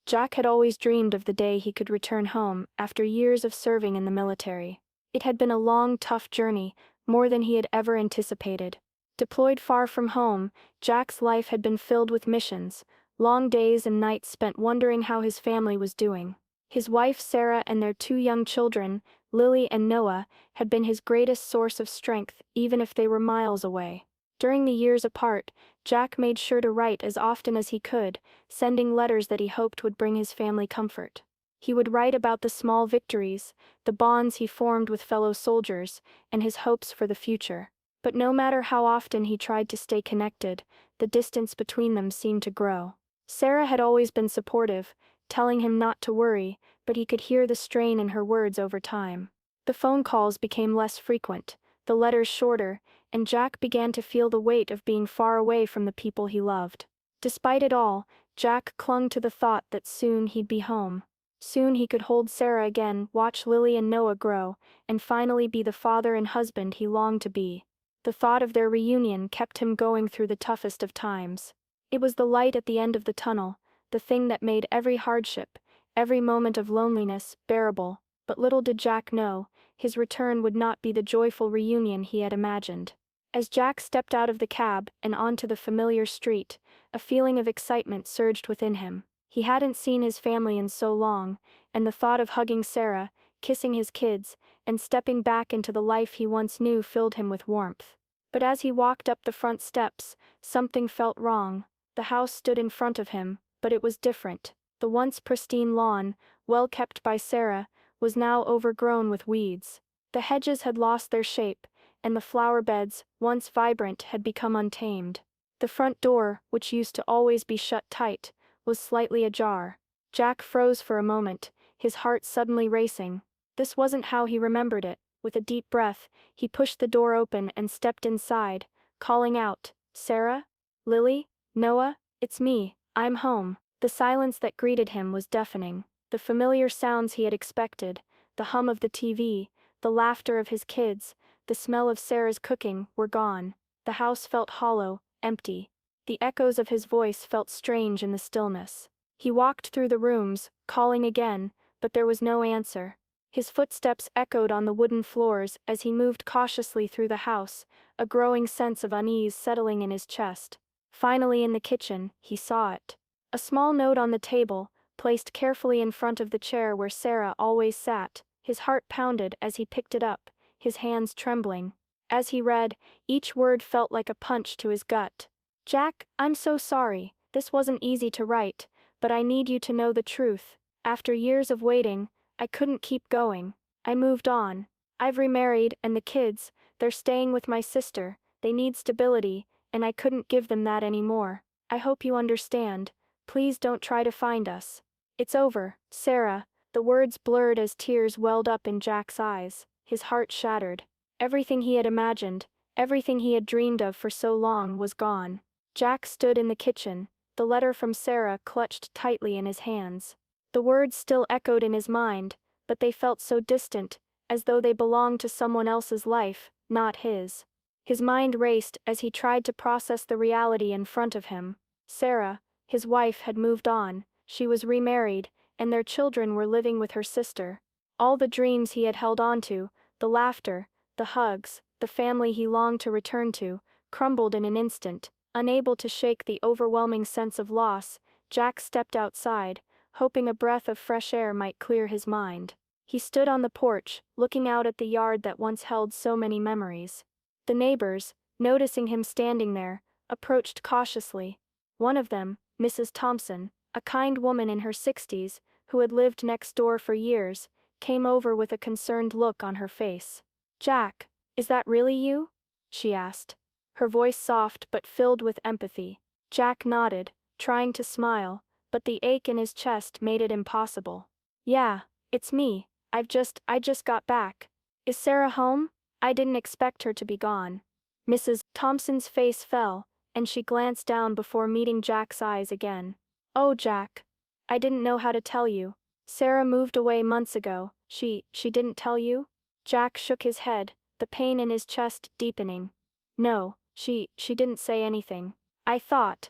Jack had always dreamed of the day he could return home after years of serving in the military. It had been a long, tough journey, more than he had ever anticipated. Deployed far from home, Jack's life had been filled with missions, long days and nights spent wondering how his family was doing. His wife Sarah and their two young children, Lily and Noah, had been his greatest source of strength, even if they were miles away. During the years apart, Jack made sure to write as often as he could, sending letters that he hoped would bring his family comfort. He would write about the small victories, the bonds he formed with fellow soldiers, and his hopes for the future. But no matter how often he tried to stay connected, the distance between them seemed to grow. Sarah had always been supportive, telling him not to worry, but he could hear the strain in her words over time. The phone calls became less frequent, the letters shorter, and Jack began to feel the weight of being far away from the people he loved. Despite it all, Jack clung to the thought that soon he'd be home. Soon he could hold Sarah again, watch Lily and Noah grow, and finally be the father and husband he longed to be. The thought of their reunion kept him going through the toughest of times. It was the light at the end of the tunnel, the thing that made every hardship, every moment of loneliness, bearable. But little did Jack know, his return would not be the joyful reunion he had imagined. As Jack stepped out of the cab and onto the familiar street, a feeling of excitement surged within him. He hadn't seen his family in so long, and the thought of hugging Sarah, kissing his kids, and stepping back into the life he once knew filled him with warmth. But as he walked up the front steps, something felt wrong. The house stood in front of him, but it was different. The once pristine lawn, well kept by Sarah, was now overgrown with weeds. The hedges had lost their shape, and the flower beds, once vibrant, had become untamed. The front door, which used to always be shut tight, was slightly ajar. Jack froze for a moment, his heart suddenly racing. This wasn't how he remembered it. With a deep breath, he pushed the door open and stepped inside, calling out, "Sarah? Lily? Noah? It's me, I'm home." The silence that greeted him was deafening. The familiar sounds he had expected, the hum of the TV, the laughter of his kids, the smell of Sarah's cooking, were gone. The house felt hollow, empty. The echoes of his voice felt strange in the stillness. He walked through the rooms, calling again, but there was no answer. His footsteps echoed on the wooden floors as he moved cautiously through the house, a growing sense of unease settling in his chest. Finally, in the kitchen, he saw it. A small note on the table, placed carefully in front of the chair where Sarah always sat. His heart pounded as he picked it up, his hands trembling. As he read, each word felt like a punch to his gut. "Jack, I'm so sorry. This wasn't easy to write, but I need you to know the truth. After years of waiting, I couldn't keep going. I moved on. I've remarried, and the kids, they're staying with my sister. They need stability, and I couldn't give them that anymore. I hope you understand. Please don't try to find us. It's over, Sarah." The words blurred as tears welled up in Jack's eyes. His heart shattered. Everything he had imagined, everything he had dreamed of for so long, was gone. Jack stood in the kitchen, the letter from Sarah clutched tightly in his hands. The words still echoed in his mind, but they felt so distant, as though they belonged to someone else's life, not his. His mind raced as he tried to process the reality in front of him. Sarah, his wife, had moved on, she was remarried, and their children were living with her sister. All the dreams he had held on to, the laughter, the hugs, the family he longed to return to, crumbled in an instant. Unable to shake the overwhelming sense of loss, Jack stepped outside, hoping a breath of fresh air might clear his mind. He stood on the porch, looking out at the yard that once held so many memories. The neighbors, noticing him standing there, approached cautiously. One of them, Mrs. Thompson, a kind woman in her 60s, who had lived next door for years, came over with a concerned look on her face. "Jack, is that really you?" she asked. Her voice soft but filled with empathy. Jack nodded, trying to smile, but the ache in his chest made it impossible. "Yeah, it's me. I just got back. Is Sarah home? I didn't expect her to be gone." Mrs. Thompson's face fell, and she glanced down before meeting Jack's eyes again. "Oh, Jack. I didn't know how to tell you. Sarah moved away months ago. She didn't tell you?" Jack shook his head, the pain in his chest deepening. "No, she didn't say anything. I thought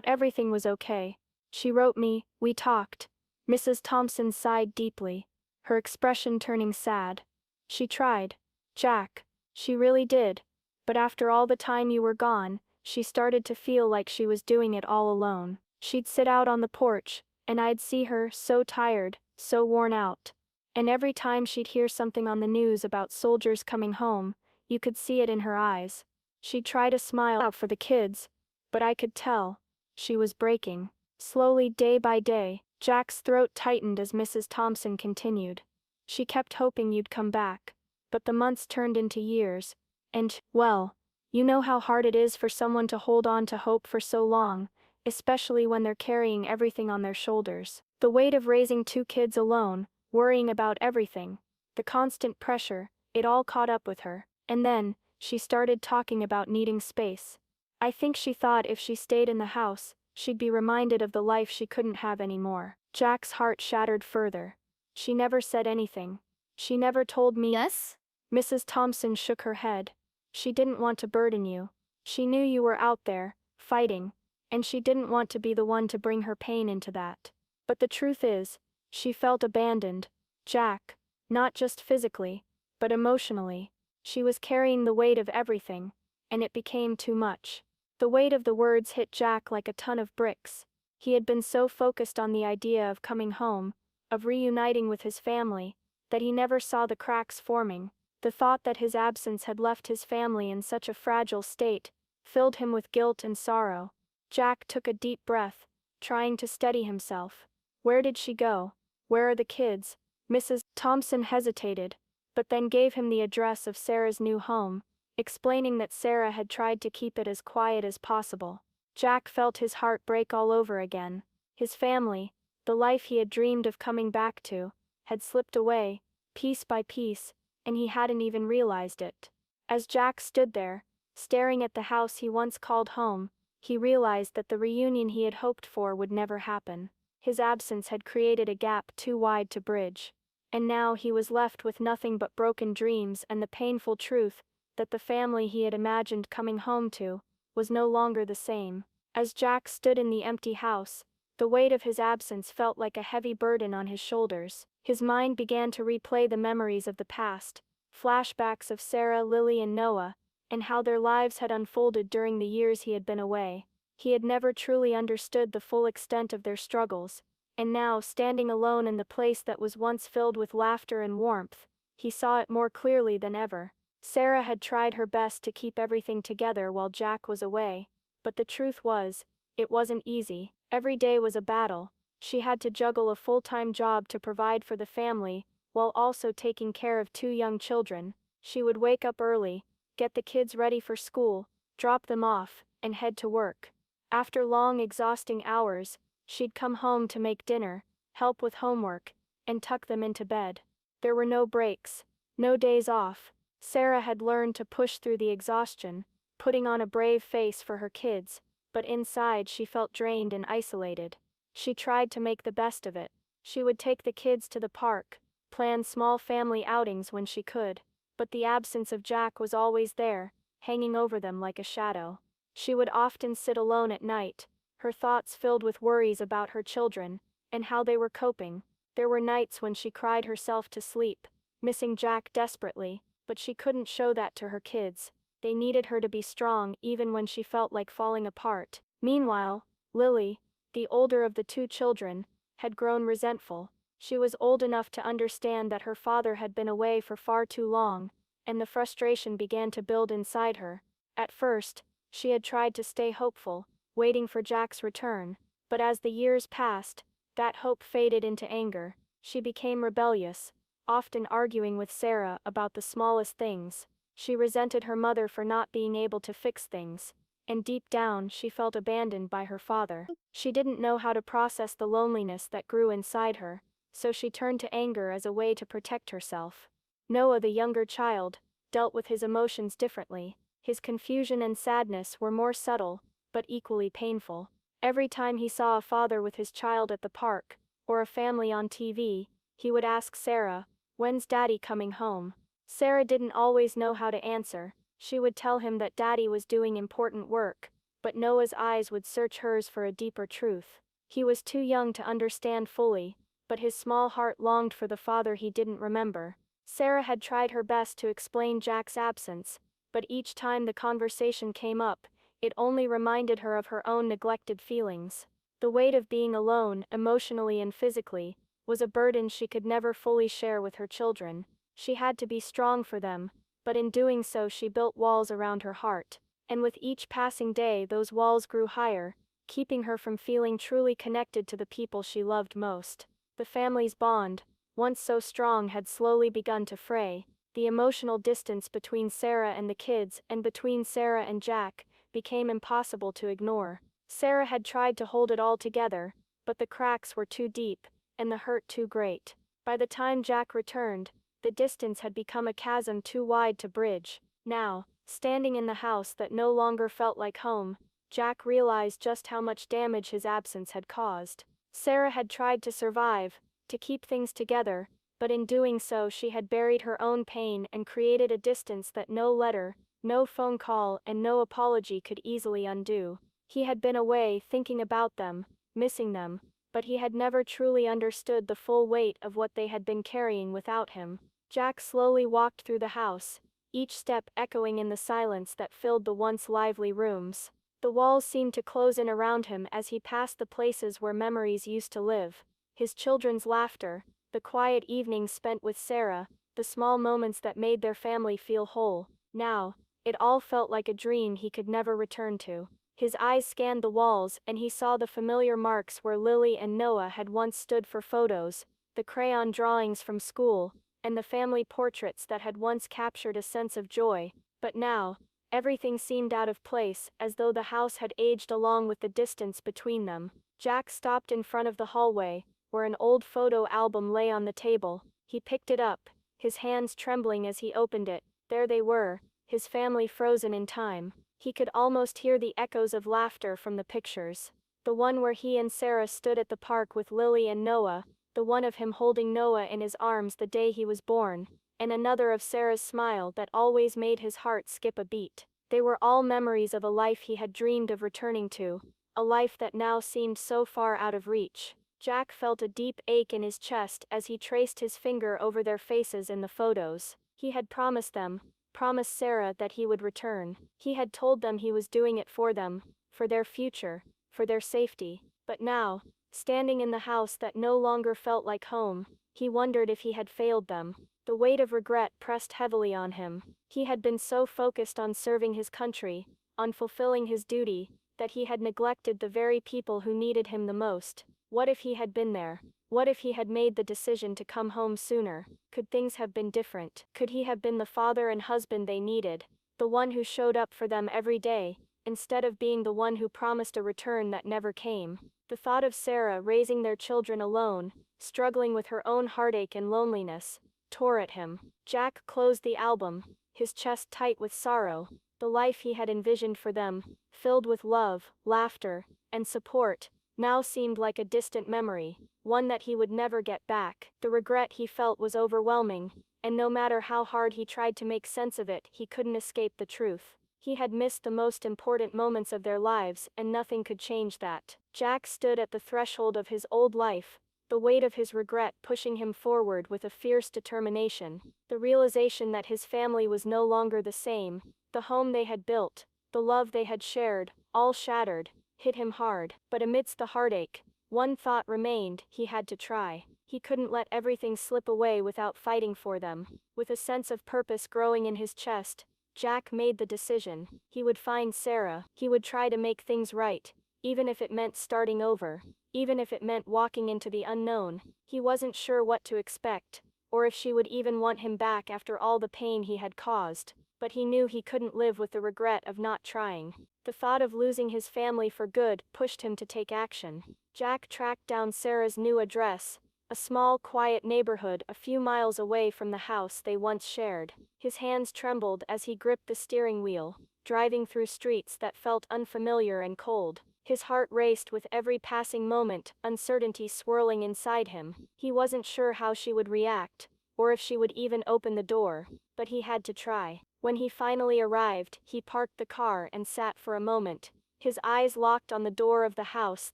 everything was okay. She wrote me, we talked, Mrs. Thompson sighed deeply, her expression turning sad. She tried, Jack. She really did. But after all the time you were gone, she started to feel like she was doing it all alone. She'd sit out on the porch, and I'd see her, so tired, so worn out. And every time she'd hear something on the news about soldiers coming home, you could see it in her eyes. She'd try to smile out for the kids, but I could tell. She was breaking. Slowly, day by day, Jack's throat tightened as Mrs. Thompson continued. She kept hoping you'd come back, but the months turned into years, and, well, you know how hard it is for someone to hold on to hope for so long, especially when they're carrying everything on their shoulders. The weight of raising 2 kids alone, worrying about everything, the constant pressure, it all caught up with her. And then, she started talking about needing space. I think she thought if she stayed in the house, she'd be reminded of the life she couldn't have anymore. Jack's heart shattered further. She never said anything. She never told me. Yes? Mrs. Thompson shook her head. She didn't want to burden you. She knew you were out there, fighting, and she didn't want to be the one to bring her pain into that. But the truth is, she felt abandoned. Jack, not just physically, but emotionally. She was carrying the weight of everything, and it became too much. The weight of the words hit Jack like a ton of bricks. He had been so focused on the idea of coming home, of reuniting with his family, that he never saw the cracks forming. The thought that his absence had left his family in such a fragile state filled him with guilt and sorrow. Jack took a deep breath, trying to steady himself. Where did she go? Where are the kids? Mrs. Thompson hesitated, but then gave him the address of Sarah's new home, explaining that Sarah had tried to keep it as quiet as possible. Jack felt his heart break all over again. His family, the life he had dreamed of coming back to, had slipped away, piece by piece, and he hadn't even realized it. As Jack stood there, staring at the house he once called home, he realized that the reunion he had hoped for would never happen. His absence had created a gap too wide to bridge, and now he was left with nothing but broken dreams and the painful truth that the family he had imagined coming home to was no longer the same. As Jack stood in the empty house, the weight of his absence felt like a heavy burden on his shoulders. His mind began to replay the memories of the past, flashbacks of Sarah, Lily, and Noah, and how their lives had unfolded during the years he had been away. He had never truly understood the full extent of their struggles, and now, standing alone in the place that was once filled with laughter and warmth, he saw it more clearly than ever. Sarah had tried her best to keep everything together while Jack was away, but the truth was, it wasn't easy. Every day was a battle. She had to juggle a full-time job to provide for the family, while also taking care of 2 young children. She would wake up early, get the kids ready for school, drop them off, and head to work. After long, exhausting hours, she'd come home to make dinner, help with homework, and tuck them into bed. There were no breaks, no days off. Sarah had learned to push through the exhaustion, putting on a brave face for her kids, but inside she felt drained and isolated. She tried to make the best of it. She would take the kids to the park, plan small family outings when she could, but the absence of Jack was always there, hanging over them like a shadow. She would often sit alone at night, her thoughts filled with worries about her children, and how they were coping. There were nights when she cried herself to sleep, missing Jack desperately, but she couldn't show that to her kids. They needed her to be strong even when she felt like falling apart. Meanwhile, Lily, the older of the 2 children, had grown resentful. She was old enough to understand that her father had been away for far too long, and the frustration began to build inside her. At first, she had tried to stay hopeful, waiting for Jack's return, but as the years passed, that hope faded into anger. She became rebellious, often arguing with Sarah about the smallest things. She resented her mother for not being able to fix things, and deep down she felt abandoned by her father. She didn't know how to process the loneliness that grew inside her, so she turned to anger as a way to protect herself. Noah, the younger child, dealt with his emotions differently. His confusion and sadness were more subtle, but equally painful. Every time he saw a father with his child at the park, or a family on TV, he would ask Sarah, "When's Daddy coming home?" Sarah didn't always know how to answer. She would tell him that Daddy was doing important work, but Noah's eyes would search hers for a deeper truth. He was too young to understand fully, but his small heart longed for the father he didn't remember. Sarah had tried her best to explain Jack's absence, but each time the conversation came up, it only reminded her of her own neglected feelings. The weight of being alone, emotionally and physically, was a burden she could never fully share with her children. She had to be strong for them, but in doing so she built walls around her heart. And with each passing day those walls grew higher, keeping her from feeling truly connected to the people she loved most. The family's bond, once so strong, had slowly begun to fray. The emotional distance between Sarah and the kids, and between Sarah and Jack, became impossible to ignore. Sarah had tried to hold it all together, but the cracks were too deep, and the hurt too great. By the time Jack returned, the distance had become a chasm too wide to bridge. Now, standing in the house that no longer felt like home, Jack realized just how much damage his absence had caused. Sarah had tried to survive, to keep things together, but in doing so she had buried her own pain and created a distance that no letter, no phone call, and no apology could easily undo. He had been away, thinking about them, missing them, but he had never truly understood the full weight of what they had been carrying without him. Jack slowly walked through the house, each step echoing in the silence that filled the once lively rooms. The walls seemed to close in around him as he passed the places where memories used to live. His children's laughter, the quiet evenings spent with Sarah, the small moments that made their family feel whole. Now, it all felt like a dream he could never return to. His eyes scanned the walls and he saw the familiar marks where Lily and Noah had once stood for photos, the crayon drawings from school, and the family portraits that had once captured a sense of joy. But now, everything seemed out of place, as though the house had aged along with the distance between them. Jack stopped in front of the hallway, where an old photo album lay on the table. He picked it up, his hands trembling as he opened it. There they were, his family frozen in time. He could almost hear the echoes of laughter from the pictures. The one where he and Sarah stood at the park with Lily and Noah, the one of him holding Noah in his arms the day he was born, and another of Sarah's smile that always made his heart skip a beat. They were all memories of a life he had dreamed of returning to, a life that now seemed so far out of reach. Jack felt a deep ache in his chest as he traced his finger over their faces in the photos. He had promised them, promised Sarah, that he would return. He had told them he was doing it for them, for their future, for their safety. But now, standing in the house that no longer felt like home, he wondered if he had failed them. The weight of regret pressed heavily on him. He had been so focused on serving his country, on fulfilling his duty, that he had neglected the very people who needed him the most. What if he had been there? What if he had made the decision to come home sooner? Could things have been different? Could he have been the father and husband they needed, the one who showed up for them every day, instead of being the one who promised a return that never came? The thought of Sarah raising their children alone, struggling with her own heartache and loneliness, tore at him. Jack closed the album, his chest tight with sorrow. The life he had envisioned for them, filled with love, laughter, and support, now seemed like a distant memory, one that he would never get back. The regret he felt was overwhelming, and no matter how hard he tried to make sense of it, he couldn't escape the truth. He had missed the most important moments of their lives, and nothing could change that. Jack stood at the threshold of his old life, the weight of his regret pushing him forward with a fierce determination. The realization that his family was no longer the same, the home they had built, the love they had shared, all shattered, hit him hard. But amidst the heartache, one thought remained: he had to try. He couldn't let everything slip away without fighting for them. With a sense of purpose growing in his chest, Jack made the decision. He would find Sarah. He would try to make things right, even if it meant starting over, even if it meant walking into the unknown. He wasn't sure what to expect, or if she would even want him back after all the pain he had caused, but he knew he couldn't live with the regret of not trying. The thought of losing his family for good pushed him to take action. Jack tracked down Sarah's new address, a small, quiet neighborhood a few miles away from the house they once shared. His hands trembled as he gripped the steering wheel, driving through streets that felt unfamiliar and cold. His heart raced with every passing moment, uncertainty swirling inside him. He wasn't sure how she would react, or if she would even open the door, but he had to try. When he finally arrived, he parked the car and sat for a moment, His eyes locked on the door of the house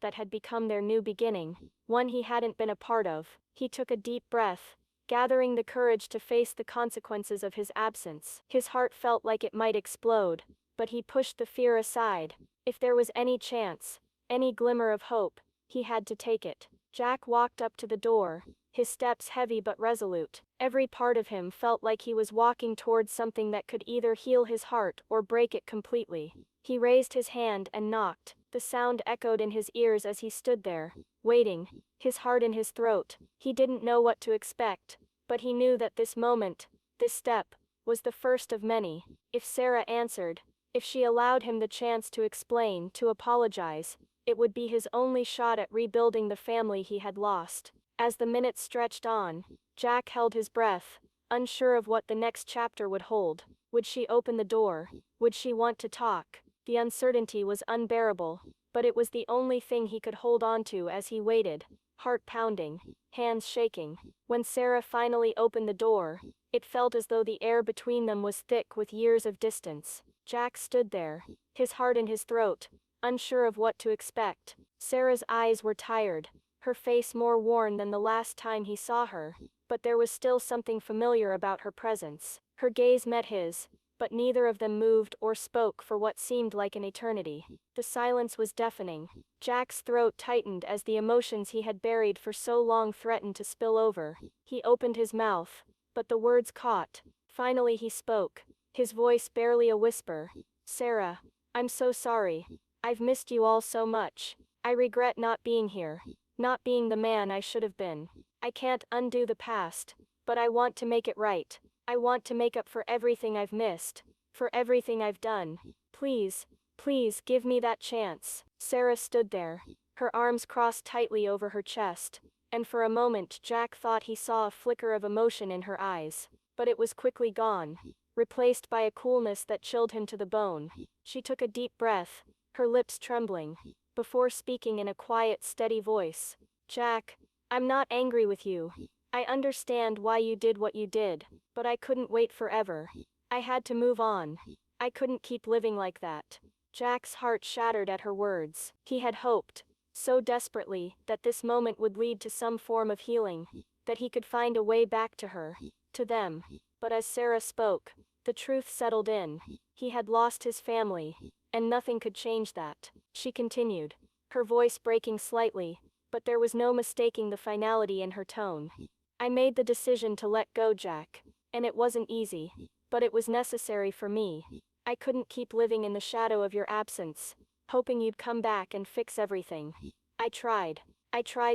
that had become their new beginning, one he hadn't been a part of. He took a deep breath, gathering the courage to face the consequences of his absence. His heart felt like it might explode, but he pushed the fear aside. If there was any chance, any glimmer of hope, he had to take it. Jack walked up to the door, his steps heavy but resolute. Every part of him felt like he was walking towards something that could either heal his heart or break it completely. He raised his hand and knocked. The sound echoed in his ears as he stood there, waiting, his heart in his throat. He didn't know what to expect, but he knew that this moment, this step, was the first of many. If Sarah answered, if she allowed him the chance to explain, to apologize, it would be his only shot at rebuilding the family he had lost. As the minutes stretched on, Jack held his breath, unsure of what the next chapter would hold. Would she open the door? Would she want to talk? The uncertainty was unbearable, but it was the only thing he could hold on to as he waited, heart pounding, hands shaking. When Sarah finally opened the door, it felt as though the air between them was thick with years of distance. Jack stood there, his heart in his throat, unsure of what to expect. Sarah's eyes were tired, her face more worn than the last time he saw her, but there was still something familiar about her presence. Her gaze met his, but neither of them moved or spoke for what seemed like an eternity. The silence was deafening. Jack's throat tightened as the emotions he had buried for so long threatened to spill over. He opened his mouth, but the words caught. Finally he spoke, his voice barely a whisper. "Sarah, I'm so sorry. I've missed you all so much. I regret not being here, not being the man I should have been. I can't undo the past, but I want to make it right. I want to make up for everything I've missed, for everything I've done. Please, please give me that chance." Sarah stood there, her arms crossed tightly over her chest, and for a moment Jack thought he saw a flicker of emotion in her eyes, but it was quickly gone, replaced by a coolness that chilled him to the bone. She took a deep breath, her lips trembling, before speaking in a quiet, steady voice. "Jack, I'm not angry with you. I understand why you did what you did, but I couldn't wait forever. I had to move on. I couldn't keep living like that." Jack's heart shattered at her words. He had hoped, so desperately, that this moment would lead to some form of healing, that he could find a way back to her, to them. But as Sarah spoke, the truth settled in. He had lost his family, and nothing could change that. She continued, her voice breaking slightly, but there was no mistaking the finality in her tone. "I made the decision to let go, Jack, and it wasn't easy, but it was necessary for me. I couldn't keep living in the shadow of your absence, hoping you'd come back and fix everything. I tried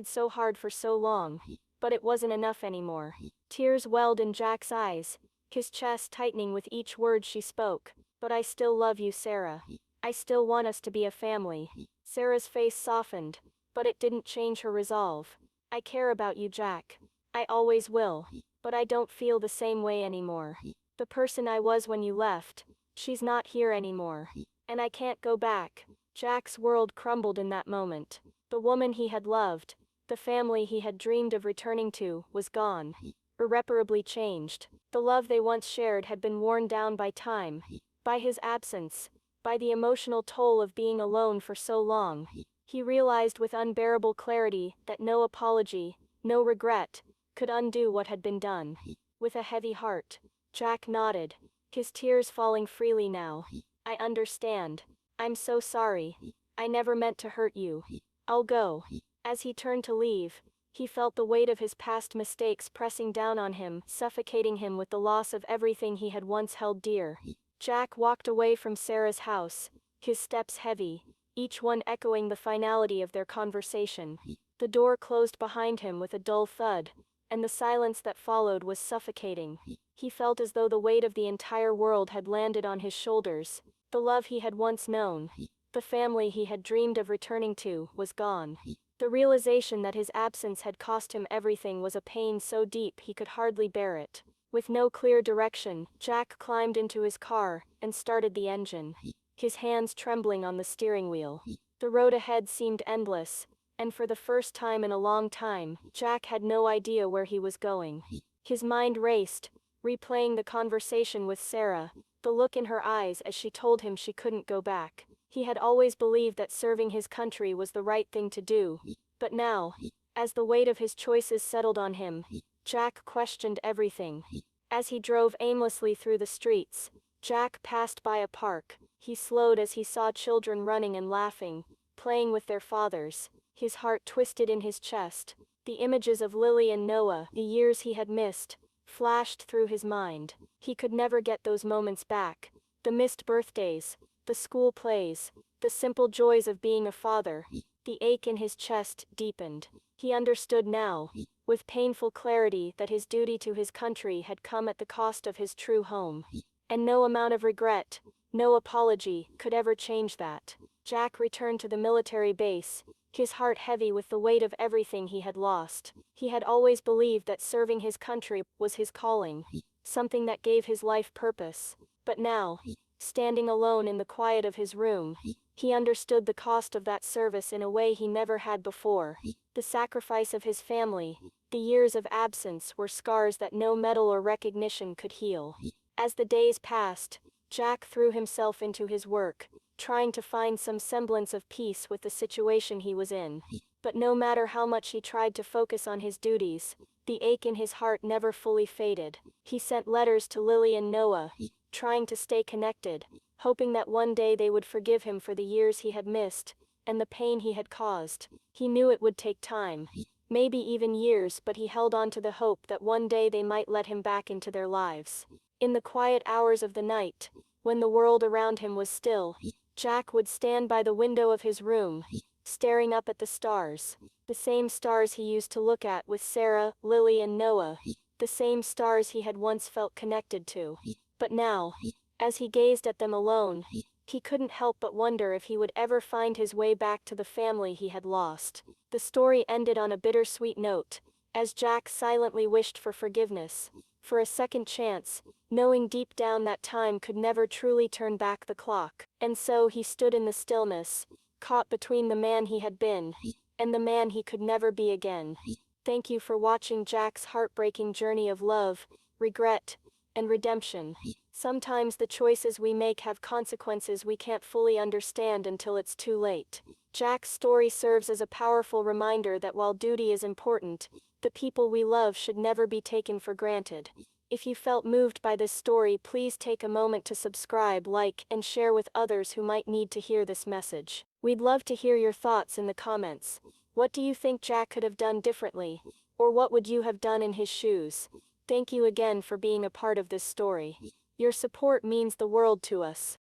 so hard for so long, but it wasn't enough anymore." Tears welled in Jack's eyes, his chest tightening with each word she spoke. "But I still love you, Sarah. I still want us to be a family." Sarah's face softened, but it didn't change her resolve. "I care about you, Jack. I always will. But I don't feel the same way anymore. The person I was when you left, she's not here anymore. And I can't go back." Jack's world crumbled in that moment. The woman he had loved, the family he had dreamed of returning to, was gone. Irreparably changed. The love they once shared had been worn down by time, by his absence, by the emotional toll of being alone for so long. He realized with unbearable clarity that no apology, no regret, could undo what had been done. With a heavy heart, Jack nodded, his tears falling freely now. "I understand. I'm so sorry. I never meant to hurt you. I'll go." As he turned to leave, he felt the weight of his past mistakes pressing down on him, suffocating him with the loss of everything he had once held dear. Jack walked away from Sarah's house, his steps heavy, each one echoing the finality of their conversation. The door closed behind him with a dull thud, and the silence that followed was suffocating. He felt as though the weight of the entire world had landed on his shoulders. The love he had once known, the family he had dreamed of returning to, was gone. The realization that his absence had cost him everything was a pain so deep he could hardly bear it. With no clear direction, Jack climbed into his car and started the engine, his hands trembling on the steering wheel. The road ahead seemed endless, and for the first time in a long time, Jack had no idea where he was going. His mind raced, replaying the conversation with Sarah, the look in her eyes as she told him she couldn't go back. He had always believed that serving his country was the right thing to do. But now, as the weight of his choices settled on him, Jack questioned everything. As he drove aimlessly through the streets, Jack passed by a park. He slowed as he saw children running and laughing, playing with their fathers. His heart twisted in his chest. The images of Lily and Noah, the years he had missed, flashed through his mind. He could never get those moments back. The missed birthdays, the school plays, the simple joys of being a father. The ache in his chest deepened. He understood now, with painful clarity, that his duty to his country had come at the cost of his true home. And no amount of regret, no apology, could ever change that. Jack returned to the military base, his heart heavy with the weight of everything he had lost. He had always believed that serving his country was his calling, something that gave his life purpose. But now, standing alone in the quiet of his room, he understood the cost of that service in a way he never had before. The sacrifice of his family, the years of absence, were scars that no medal or recognition could heal. As the days passed, Jack threw himself into his work, trying to find some semblance of peace with the situation he was in. But no matter how much he tried to focus on his duties, the ache in his heart never fully faded. He sent letters to Lily and Noah, trying to stay connected, hoping that one day they would forgive him for the years he had missed, and the pain he had caused. He knew it would take time, maybe even years, but he held on to the hope that one day they might let him back into their lives. In the quiet hours of the night, when the world around him was still, Jack would stand by the window of his room, staring up at the stars. The same stars he used to look at with Sarah, Lily, and Noah. The same stars he had once felt connected to. But now, as he gazed at them alone, he couldn't help but wonder if he would ever find his way back to the family he had lost. The story ended on a bittersweet note, as Jack silently wished for forgiveness, for a second chance, knowing deep down that time could never truly turn back the clock. And so he stood in the stillness, caught between the man he had been, and the man he could never be again. Thank you for watching Jack's heartbreaking journey of love, regret, and redemption. Sometimes the choices we make have consequences we can't fully understand until it's too late. Jack's story serves as a powerful reminder that while duty is important, the people we love should never be taken for granted. If you felt moved by this story, please take a moment to subscribe, like, and share with others who might need to hear this message. We'd love to hear your thoughts in the comments. What do you think Jack could have done differently? Or what would you have done in his shoes? Thank you again for being a part of this story. Your support means the world to us.